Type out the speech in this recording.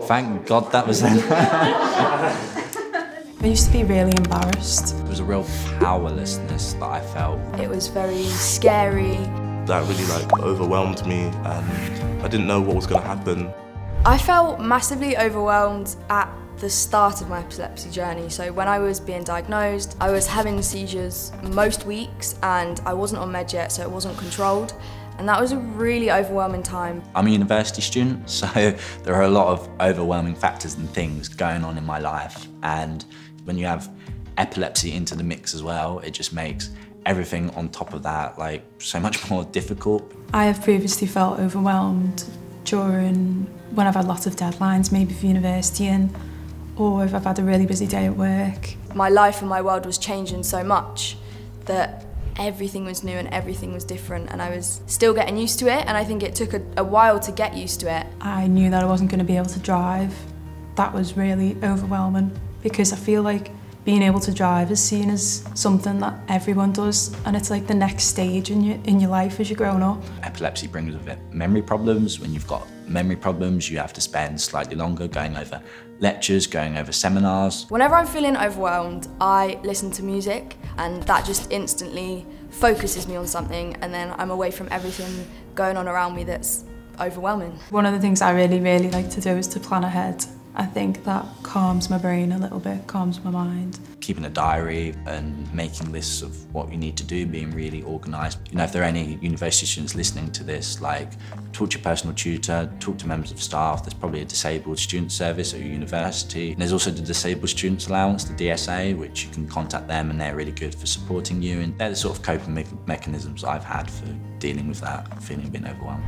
Thank God that was then. I used to be really embarrassed. There was a real powerlessness that I felt. It was very scary. That really overwhelmed me, and I didn't know what was going to happen. I felt massively overwhelmed at the start of my epilepsy journey. So when I was being diagnosed, I was having seizures most weeks and I wasn't on med yet, so it wasn't controlled. And that was a really overwhelming time. I'm a university student, so there are a lot of overwhelming factors and things going on in my life. And when you have epilepsy into the mix as well, it just makes everything on top of that so much more difficult. I have previously felt overwhelmed when I've had lots of deadlines, maybe for university, or if I've had a really busy day at work. My life and my world was changing so much that everything was new and everything was different, and I was still getting used to it, and I think it took a while to get used to it. I knew that I wasn't going to be able to drive. That was really overwhelming because I feel like being able to drive is seen as something that everyone does, and it's like the next stage in your life as you're growing up. Epilepsy brings with it memory problems. When you've got memory problems, you have to spend slightly longer going over lectures, going over seminars. Whenever I'm feeling overwhelmed, I listen to music, and that just instantly focuses me on something, and then I'm away from everything going on around me that's overwhelming. One of the things I really like to do is to plan ahead. I think that calms my brain a little bit, calms my mind. Keeping a diary and making lists of what you need to do, being really organised. If there are any university students listening to this, talk to your personal tutor, talk to members of staff. There's probably a disabled student service at your university. And there's also the Disabled Students Allowance, the DSA, which you can contact them, and they're really good for supporting you. And they're the sort of coping mechanisms I've had for dealing with that feeling of being overwhelmed.